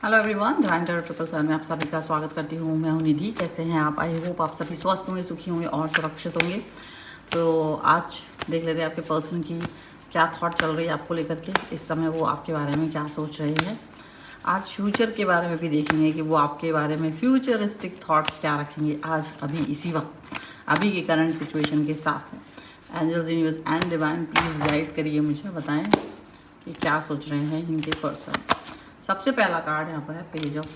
Hello everyone, ध्यान 777 में आप सभी का स्वागत करती हूँ। मैं हूँ निधि। कैसे हैं आप? आई होप आप सभी स्वस्थ होंगे, सुखी होंगे और सुरक्षित होंगे। तो आज देख लेते हैं आपके पर्सन की क्या थॉट चल रही है आपको लेकर के। इस समय वो आपके बारे में क्या सोच रहे हैं। आज फ्यूचर के बारे में भी देखेंगे कि वो आपके बारे में फ्यूचरिस्टिक थॉट्स क्या रखेंगे आज, अभी इसी वक्त, अभी की करंट सिचुएशन के साथ में। Angels, universe and divine please guide करिए, मुझे बताएं कि क्या सोच रहे हैं इनके पर्सन। सबसे पहला कार्ड यहाँ पर है पेज ऑफ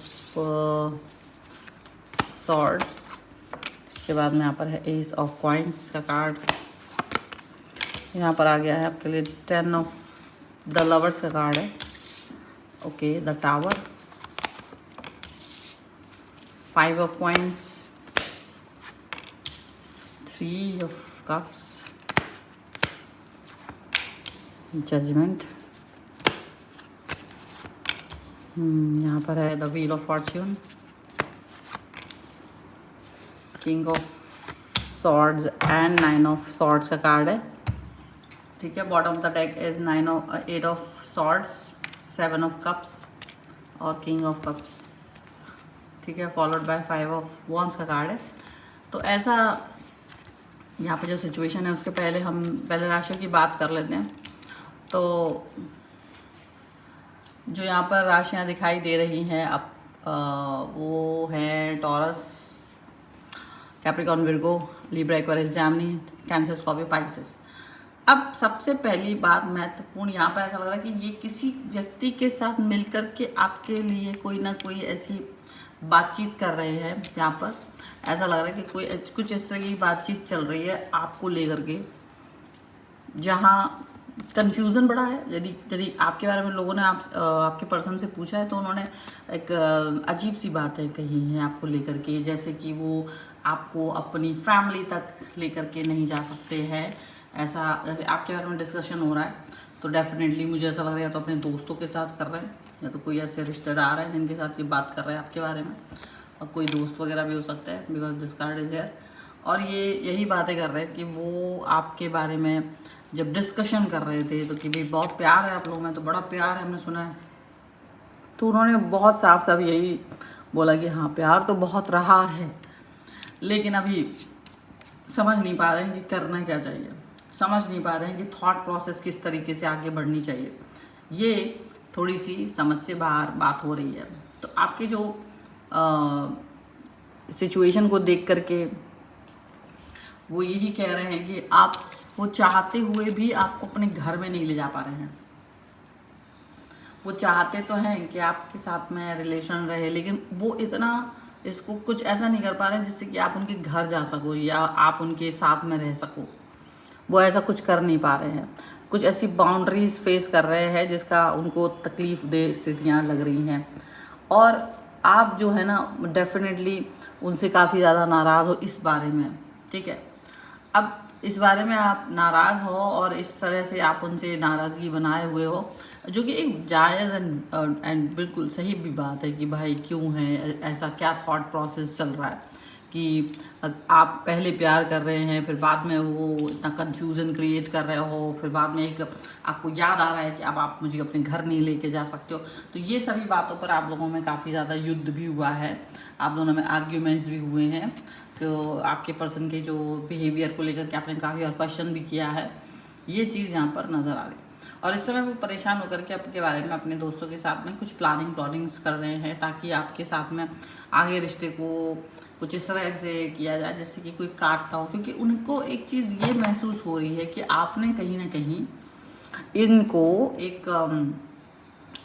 सॉर्ड्स। इसके बाद में यहाँ पर है एस ऑफ कॉइन्स का कार्ड। यहाँ पर आ गया है आपके लिए 10 ऑफ द लवर्स का कार्ड है। Okay, the tower, 5 of coins, 3 of cups, judgement. यहाँ पर है the wheel of fortune, king of swords and 9 of swords का कार्ड है। ठीक है, bottom of the deck is 8 of swords, 7 of cups और किंग ऑफ कप्स। ठीक है, फॉलोड बाय 5 ऑफ वॉन्ड्स का कार्ड है। तो ऐसा यहाँ पे जो सिचुएशन है उसके पहले हम पहले राशियों की बात कर लेते हैं। तो जो यहाँ पर राशियाँ दिखाई दे रही हैं अब वो है taurus, Capricorn, Virgo, Libra, Aquarius, Gemini, cancer, Scorpio, Pisces. अब सबसे पहली बात महत्वपूर्ण यहाँ पर ऐसा लग रहा है कि ये किसी व्यक्ति के साथ मिलकर के आपके लिए कोई ना कोई ऐसी बातचीत कर रहे हैं। यहाँ पर ऐसा लग रहा है कि कोई कुछ इस तरह की बातचीत चल रही है आपको लेकर के, जहाँ कन्फ्यूज़न बड़ा है। यदि आपके बारे में लोगों ने आपके पर्सन से पूछा है तो उन्होंने एक अजीब सी बातें कही हैं आपको लेकर के, जैसे कि वो आपको अपनी फैमिली तक लेकर के नहीं जा सकते हैं। ऐसा जैसे आपके बारे में डिस्कशन हो रहा है तो डेफिनेटली मुझे ऐसा लग रहा है या तो अपने दोस्तों के साथ कर रहे हैं या तो कोई ऐसे रिश्तेदार हैं जिनके साथ ये बात कर रहे हैं आपके बारे में, और कोई दोस्त वगैरह भी हो सकता है, because this card is here. और ये यही बातें कर रहे हैं कि वो आपके बारे में जब डिस्कशन कर रहे थे तो कि भाई बहुत प्यार है आप लोगों में, तो बड़ा प्यार है हमने सुना है। तो उन्होंने बहुत साफ साफ यही बोला कि हाँ प्यार तो बहुत रहा है, लेकिन अभी समझ नहीं पा रहे हैं कि करना क्या चाहिए, समझ नहीं पा रहे हैं कि थॉट प्रोसेस किस तरीके से आगे बढ़नी चाहिए। ये थोड़ी सी समझ से बाहर बात हो रही है। तो आपके जो सिचुएशन को देख करके वो यही कह रहे हैं कि आप वो चाहते हुए भी आपको अपने घर में नहीं ले जा पा रहे हैं। वो चाहते तो हैं कि आपके साथ में रिलेशन रहे, लेकिन वो इतना इसको कुछ ऐसा नहीं कर पा रहे जिससे कि आप उनके घर जा सको या आप उनके साथ में रह सको। वो ऐसा कुछ कर नहीं पा रहे हैं। कुछ ऐसी बाउंड्रीज फेस कर रहे हैं जिसका उनको तकलीफ दे स्थितियाँ लग रही हैं। और आप जो है ना डेफिनेटली उनसे काफ़ी ज़्यादा नाराज़ हो इस बारे में। ठीक है, अब इस बारे में आप नाराज़ हो और इस तरह से आप उनसे नाराज़गी बनाए हुए हो, जो कि एक जायज़ एंड बिल्कुल सही भी बात है कि भाई क्यों है ऐसा, क्या थॉट प्रोसेस चल रहा है कि आप पहले प्यार कर रहे हैं, फिर बाद में वो इतना कन्फ्यूज़न क्रिएट कर रहे हो, फिर बाद में एक आपको याद आ रहा है कि अब आप मुझे अपने घर नहीं लेके जा सकते हो। तो ये सभी बातों पर आप लोगों में काफ़ी ज़्यादा युद्ध भी हुआ है, आप दोनों में आर्ग्यूमेंट्स भी हुए हैं। तो आपके पर्सन के जो बिहेवियर को लेकर के आपने काफ़ी और क्वेश्चन भी किया है, ये चीज़ यहाँ पर नज़र आ रही है। और इस समय वो परेशान होकर के आपके बारे में अपने दोस्तों के साथ में कुछ प्लानिंग्स कर रहे हैं ताकि आपके साथ में आगे रिश्ते को कुछ इस तरह से किया जाए जैसे कि कोई काटता हो, क्योंकि उनको एक चीज़ ये महसूस हो रही है कि आपने कहीं ना कहीं इनको एक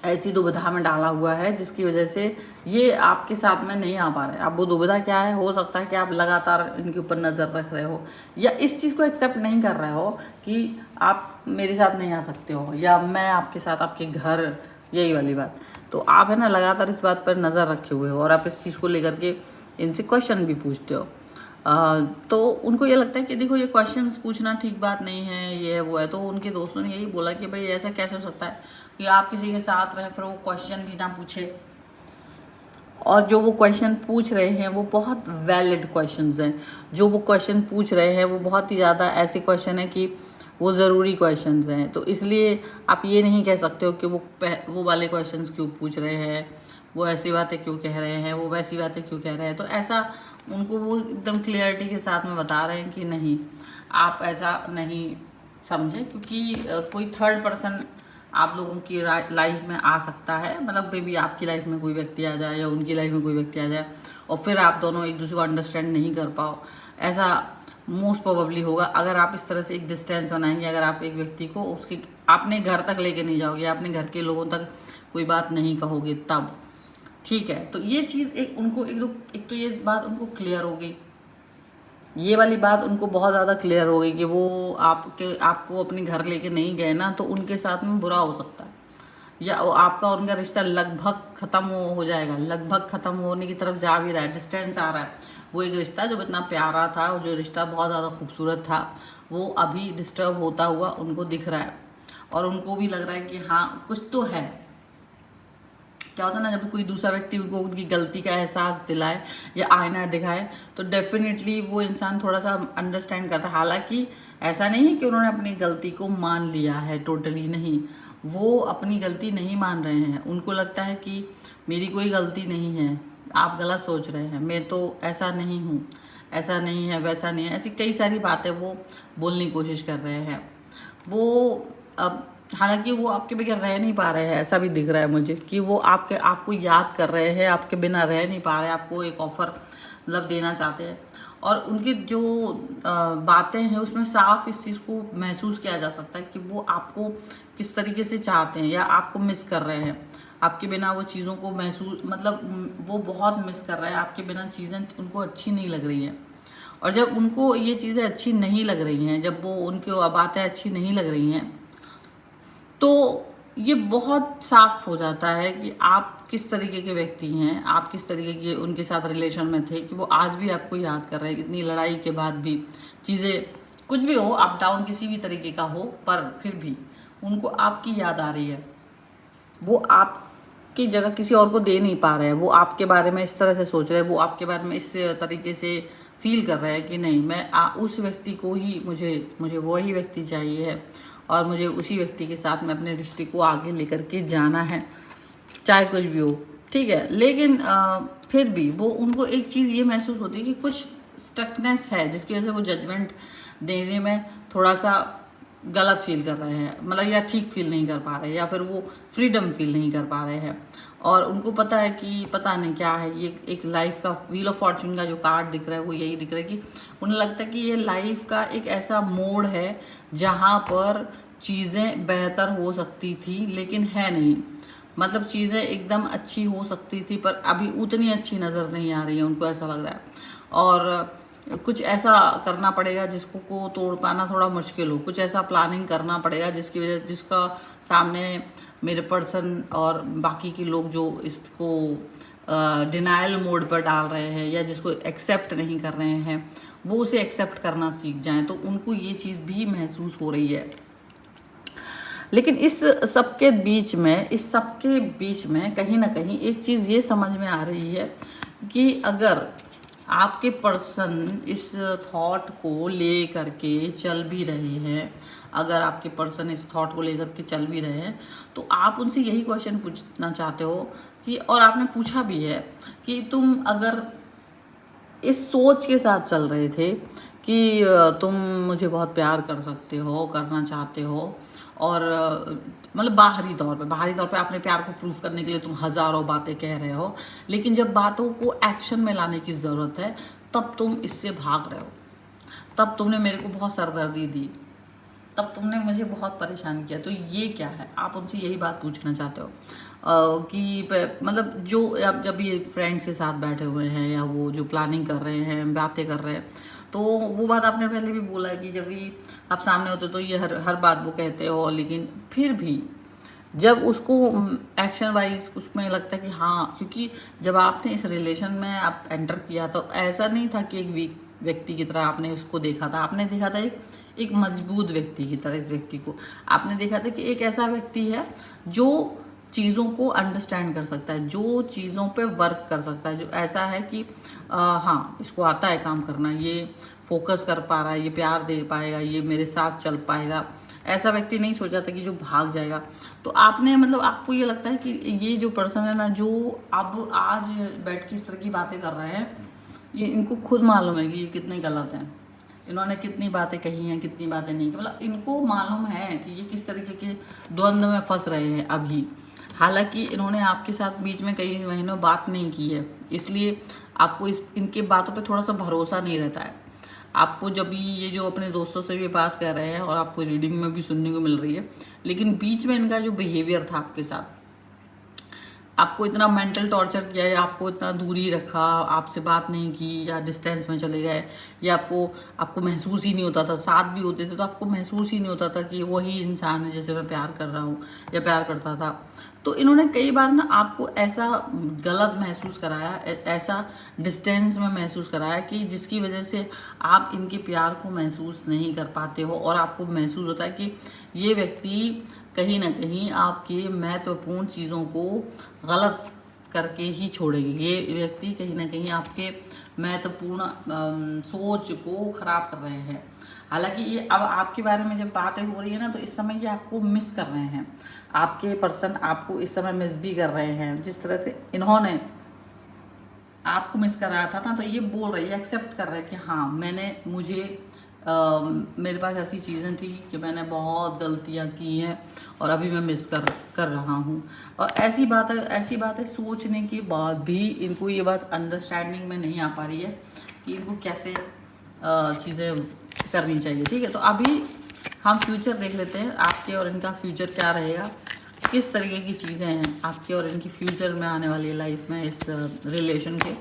ऐसी दुविधा में डाला हुआ है जिसकी वजह से ये आपके साथ में नहीं आ पा रहे। अब वो दुविधा क्या है, हो सकता है कि आप लगातार इनके ऊपर नज़र रख रहे हो या इस चीज़ को एक्सेप्ट नहीं कर रहे हो कि आप मेरे साथ नहीं आ सकते हो या मैं आपके साथ आपके घर, यही वाली बात। तो आप है ना लगातार इस बात पर नज़र रखे हुए हो और आप इस चीज़ को लेकर के इनसे क्वेश्चन भी पूछते हो। तो उनको ये लगता है कि देखो ये क्वेश्चंस पूछना ठीक बात नहीं है, ये है वो है। तो उनके दोस्तों ने यही बोला कि भाई ऐसा कैसे हो सकता है कि आप किसी के साथ रहें फिर वो क्वेश्चन भी ना पूछे, और जो वो क्वेश्चन पूछ रहे हैं वो बहुत वैलिड क्वेश्चंस हैं। जो वो क्वेश्चन पूछ रहे हैं वो बहुत ही ज़्यादा ऐसे क्वेश्चन है कि वो ज़रूरी क्वेश्चंस हैं। तो इसलिए आप ये नहीं कह सकते हो कि वो वाले क्वेश्चंस क्यों पूछ रहे हैं, वो ऐसी बातें क्यों कह रहे हैं, वो वैसी बातें क्यों कह रहे हैं। तो ऐसा उनको वो एकदम क्लियरिटी के साथ में बता रहे हैं कि नहीं, आप ऐसा नहीं समझें, क्योंकि कोई थर्ड पर्सन आप लोगों की लाइफ में आ सकता है। मतलब मे बी आपकी लाइफ में कोई व्यक्ति आ जाए या उनकी लाइफ में कोई व्यक्ति आ जाए और फिर आप दोनों एक दूसरे को अंडरस्टैंड नहीं कर पाओ। ऐसा मोस्ट प्रोबेबली होगा अगर आप इस तरह से एक डिस्टेंस बनाएंगे, अगर आप एक व्यक्ति को उसके अपने घर तक लेके नहीं जाओगे, अपने घर के लोगों तक कोई बात नहीं कहोगे तब, ठीक है। तो ये चीज़ एक उनको एक तो ये बात उनको क्लियर हो गई, ये वाली बात उनको बहुत ज़्यादा क्लियर हो गई कि वो आपको अपने घर लेके नहीं गए ना, तो उनके साथ में बुरा हो सकता है, या आपका उनका रिश्ता लगभग ख़त्म हो जाएगा, लगभग ख़त्म होने की तरफ जा भी रहा है, डिस्टेंस आ रहा है। वो एक रिश्ता जो इतना प्यारा था, जो रिश्ता बहुत ज़्यादा खूबसूरत था, वो अभी डिस्टर्ब होता हुआ उनको दिख रहा है। और उनको भी लग रहा है कि हाँ कुछ तो है। क्या होता है ना, जब कोई दूसरा व्यक्ति उनको उनकी गलती का एहसास दिलाए या आईना दिखाए, तो डेफिनेटली वो इंसान थोड़ा सा अंडरस्टैंड करता है। हालांकि ऐसा नहीं है कि उन्होंने अपनी गलती को मान लिया है, टोटली नहीं, वो अपनी गलती नहीं मान रहे हैं। उनको लगता है कि मेरी कोई गलती नहीं है, आप गलत सोच रहे हैं, मैं तो ऐसा नहीं हूँ, ऐसा नहीं है, वैसा नहीं है, ऐसी कई सारी बातें वो बोलने की कोशिश कर रहे हैं। वो अब हालांकि वो आपके बगैर रह नहीं पा रहे हैं, ऐसा भी दिख रहा है मुझे कि वो आपको याद कर रहे हैं, आपके बिना रह नहीं पा रहे, आपको एक ऑफर मतलब देना चाहते हैं। और उनकी जो बातें हैं उसमें साफ इस चीज़ को महसूस किया जा सकता है कि वो आपको किस तरीके से चाहते हैं या आपको मिस कर रहे हैं। आपके बिना वो चीज़ों को महसूस मतलब वो बहुत मिस कर रहे हैं, आपके बिना चीज़ें उनको अच्छी नहीं लग रही हैं। और जब उनको ये चीज़ें अच्छी नहीं लग रही हैं, जब वो उनकी बातें अच्छी नहीं लग रही हैं, तो ये बहुत साफ हो जाता है कि आप किस तरीके के व्यक्ति हैं, आप किस तरीके के उनके साथ रिलेशन में थे कि वो आज भी आपको याद कर रहे हैं। इतनी लड़ाई के बाद भी, चीज़ें कुछ भी हो, अप डाउन किसी भी तरीके का हो, पर फिर भी उनको आपकी याद आ रही है। वो आपकी जगह किसी और को दे नहीं पा रहे हैं, वो आपके बारे में इस तरह से सोच रहे हैं, वो आपके बारे में इस तरीके से फील कर रहे हैं कि नहीं, मैं उस व्यक्ति को ही मुझे वही व्यक्ति चाहिए है और मुझे उसी व्यक्ति के साथ में अपने रिश्ते को आगे लेकर के जाना है, चाहे कुछ भी हो, ठीक है। लेकिन फिर भी वो उनको एक चीज़ ये महसूस होती है कि कुछ स्टकनेस है, जिसकी वजह से वो जजमेंट देने में थोड़ा सा गलत फील कर रहे हैं, मतलब या ठीक फील नहीं कर पा रहे, या फिर वो फ्रीडम फील नहीं कर पा रहे हैं। और उनको पता है कि पता नहीं क्या है, ये एक लाइफ का व्हील ऑफ फॉर्चून का जो कार्ड दिख रहा है वो यही दिख रहा है कि उन्हें लगता है कि ये लाइफ का एक ऐसा मोड़ है जहाँ पर चीज़ें बेहतर हो सकती थी लेकिन है नहीं। मतलब चीज़ें एकदम अच्छी हो सकती थी पर अभी उतनी अच्छी नज़र नहीं आ रही है, उनको ऐसा लग रहा है। और कुछ ऐसा करना पड़ेगा जिसको को तोड़ पाना थोड़ा मुश्किल हो, कुछ ऐसा प्लानिंग करना पड़ेगा जिसका सामने मेरे पर्सन और बाकी के लोग जो इसको डिनायल मोड पर डाल रहे हैं या जिसको एक्सेप्ट नहीं कर रहे हैं, वो उसे एक्सेप्ट करना सीख जाएं। तो उनको ये चीज़ भी महसूस हो रही है। लेकिन इस सबके बीच में कहीं ना कहीं एक चीज़ ये समझ में आ रही है कि अगर आपके पर्सन इस थॉट को ले करके चल भी रहे हैं, अगर आपके पर्सन इस थॉट को लेकर के चल भी रहे हैं, तो आप उनसे यही क्वेश्चन पूछना चाहते हो कि, और आपने पूछा भी है कि तुम अगर इस सोच के साथ चल रहे थे कि तुम मुझे बहुत प्यार कर सकते हो, करना चाहते हो, और मतलब बाहरी तौर पे अपने प्यार को प्रूफ करने के लिए तुम हज़ारों बातें कह रहे हो, लेकिन जब बातों को एक्शन में लाने की ज़रूरत है तब तुम इससे भाग रहे हो, तब तुमने मेरे को बहुत सरदर्दी दी, तब तुमने मुझे बहुत परेशान किया। तो ये क्या है, आप उनसे यही बात पूछना चाहते हो कि मतलब जो अब जब ये फ्रेंड्स के साथ बैठे हुए हैं या वो जो प्लानिंग कर रहे हैं, बातें कर रहे हैं, तो वो बात आपने पहले भी बोला है कि जब भी आप सामने होते तो ये हर बात वो कहते हो, लेकिन फिर भी जब उसको एक्शन वाइज उसमें लगता है कि हाँ, क्योंकि जब आपने इस रिलेशन में आप एंटर किया तो ऐसा नहीं था कि एक वीक व्यक्ति की तरह आपने उसको देखा था, आपने देखा था एक मजबूत व्यक्ति की तरह। इस व्यक्ति को आपने देखा था कि एक ऐसा व्यक्ति है जो चीज़ों को अंडरस्टैंड कर सकता है, जो चीज़ों पे वर्क कर सकता है, जो ऐसा है कि हाँ इसको आता है काम करना, ये फोकस कर पा रहा है, ये प्यार दे पाएगा, ये मेरे साथ चल पाएगा, ऐसा व्यक्ति नहीं सोचा था कि जो भाग जाएगा। तो आपने मतलब आपको ये लगता है कि ये जो पर्सन है ना, जो अब आज बैठ के इस तरह की बातें कर रहे हैं, ये इनको खुद मालूम है कि ये कितने गलत हैं, इन्होंने कितनी बातें कही हैं, कितनी बातें नहीं की, मतलब इनको मालूम है कि ये किस तरीके के द्वंद्व में फंस रहे हैं अभी। हालांकि इन्होंने आपके साथ बीच में कई महीनों बात नहीं की है, इसलिए आपको इनके बातों पे थोड़ा सा भरोसा नहीं रहता है। आपको जब ये जो अपने दोस्तों से भी बात कर रहे हैं और आपको रीडिंग में भी सुनने को मिल रही है, लेकिन बीच में इनका जो बिहेवियर था आपके साथ, आपको इतना मेंटल टॉर्चर किया है, आपको इतना दूरी रखा, आपसे बात नहीं की, या डिस्टेंस में चले गए, या आपको महसूस ही नहीं होता था, साथ भी होते थे तो आपको महसूस ही नहीं होता था कि वही इंसान है जिसे मैं प्यार कर रहा हूँ या प्यार करता था। तो इन्होंने कई बार ना आपको ऐसा गलत महसूस कराया, ऐसा डिस्टेंस में महसूस कराया कि जिसकी वजह से आप इनके प्यार को महसूस नहीं कर पाते हो, और आपको महसूस होता है कि ये व्यक्ति कहीं ना कहीं आपके महत्वपूर्ण चीज़ों को गलत करके ही छोड़ेगी। ये व्यक्ति कहीं ना कहीं आपके महत्वपूर्ण सोच को खराब कर रहे हैं। हालांकि ये अब आपके बारे में जब बातें हो रही है ना, तो इस समय ये आपको मिस कर रहे हैं, आपके पर्सन आपको इस समय मिस भी कर रहे हैं। जिस तरह से इन्होंने आपको मिस कर रहा था ना, तो ये बोल रही है, एक्सेप्ट कर रहे हैं कि हाँ मेरे पास ऐसी चीज़ें थी कि मैंने बहुत गलतियाँ की हैं और अभी मैं मिस कर रहा हूँ। और ऐसी बातें सोचने के बाद भी इनको ये बात अंडरस्टैंडिंग में नहीं आ पा रही है कि इनको कैसे चीज़ें करनी चाहिए। ठीक है, तो अभी हम फ्यूचर देख लेते हैं, आपके और इनका फ्यूचर क्या रहेगा, किस तरीके की चीज़ें हैं आपके और इनकी फ्यूचर में आने वाली लाइफ में, इस रिलेशन के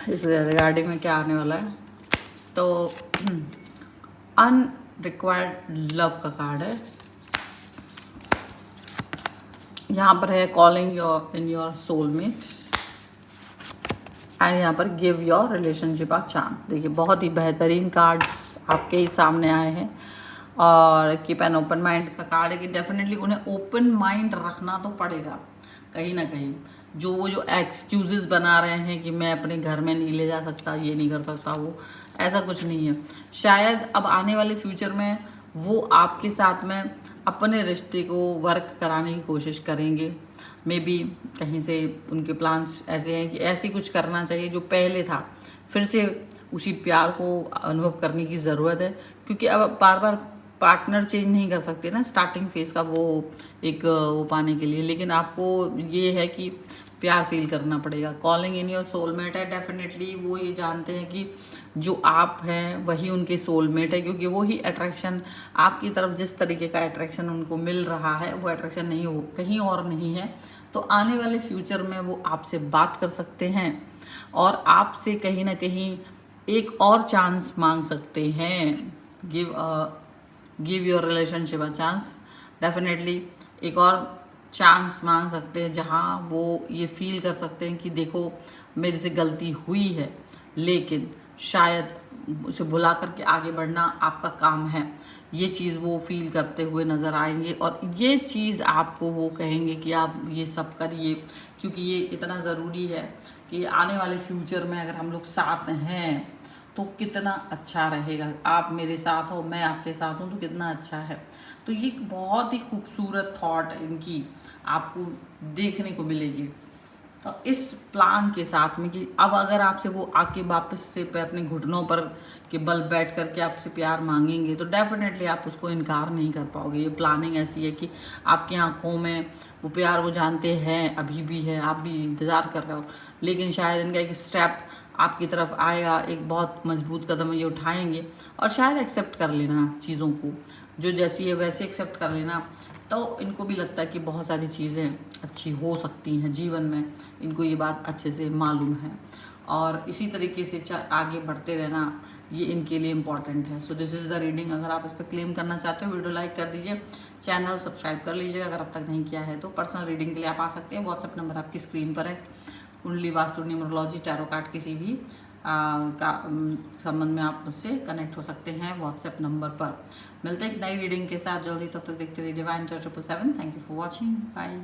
रिगार्डिंग में क्या आने वाला है। तो अनरिक्वायर्ड लव का कार्ड है, यहाँ पर है calling in your soulmate, and यहाँ पर give your relationship a chance. देखिए बहुत ही बेहतरीन कार्ड्स आपके ही सामने आए हैं, और कीप एन ओपन माइंड का कार्ड है कि डेफिनेटली उन्हें ओपन माइंड रखना तो पड़ेगा कहीं ना कहीं। जो एक्सक्यूजेस बना रहे हैं कि मैं अपने घर में नहीं ले जा सकता, ये नहीं कर सकता, वो ऐसा कुछ नहीं है। शायद अब आने वाले फ्यूचर में वो आपके साथ में अपने रिश्ते को वर्क कराने की कोशिश करेंगे। मे बी कहीं से उनके प्लान्स ऐसे हैं कि ऐसे कुछ करना चाहिए जो पहले था, फिर से उसी प्यार को अनुभव करने की ज़रूरत है, क्योंकि अब बार बार पार्टनर चेंज नहीं कर सकते ना स्टार्टिंग फेज का वो पाने के लिए। लेकिन आपको ये है कि प्यार फील करना पड़ेगा। कॉलिंग इन योर सोलमेट है, डेफिनेटली वो ये जानते हैं कि जो आप हैं वही उनके सोलमेट है, क्योंकि वही अट्रैक्शन आपकी तरफ, जिस तरीके का अट्रैक्शन उनको मिल रहा है वो अट्रैक्शन नहीं हो कहीं और नहीं है। तो आने वाले फ्यूचर में वो आपसे बात कर सकते हैं और आपसे कहीं ना कहीं एक और चांस मांग सकते हैं। Give your relationship a chance, definitely एक और चांस मांग सकते हैं, जहाँ वो ये फील कर सकते हैं कि देखो मेरे से गलती हुई है, लेकिन शायद उसे भुला करके आगे बढ़ना आपका काम है। ये चीज़ वो फील करते हुए नज़र आएंगे, और ये चीज़ आपको वो कहेंगे कि आप ये सब करिए, क्योंकि ये इतना ज़रूरी है कि आने वाले फ्यूचर में अगर हम लोग साथ हैं तो कितना अच्छा रहेगा। आप मेरे साथ हो, मैं आपके साथ हूँ, तो कितना अच्छा है। तो ये बहुत ही खूबसूरत थॉट इनकी आपको देखने को मिलेगी। तो इस प्लान के साथ में कि अब अगर आपसे वो आके वापस से पे अपने घुटनों पर के बल बैठ करके आपसे प्यार मांगेंगे, तो डेफिनेटली आप उसको इनकार नहीं कर पाओगे। ये प्लानिंग ऐसी है कि आपकी आंखों में वो प्यार वो जानते हैं, अभी भी है, आप भी इंतज़ार कर रहे हो, लेकिन शायद इनका एक स्टेप आपकी तरफ आएगा, एक बहुत मजबूत कदम ये उठाएंगे, और शायद एक्सेप्ट कर लेना चीज़ों को, जो जैसी है वैसे एक्सेप्ट कर लेना। तो इनको भी लगता है कि बहुत सारी चीज़ें अच्छी हो सकती हैं जीवन में, इनको ये बात अच्छे से मालूम है, और इसी तरीके से आगे बढ़ते रहना ये इनके लिए इम्पॉर्टेंट है। So this is the reading. अगर आप इस पर क्लेम करना चाहते हो, वीडियो लाइक कर दीजिए, चैनल सब्सक्राइब कर लीजिएगा अगर अब तक नहीं किया है तो। पर्सनल रीडिंग के लिए आप आ सकते हैं, व्हाट्सएप नंबर आपकी स्क्रीन पर है। कुंडली, वास्तु, न्यूमरोलॉजी, टैरो कार्ड किसी भी संबंध में आप मुझसे कनेक्ट हो सकते हैं व्हाट्सएप नंबर पर। मिलते हैं एक नई रीडिंग के साथ जल्दी, तब तक देखते रहिए divine 777। Thank you for watching, bye.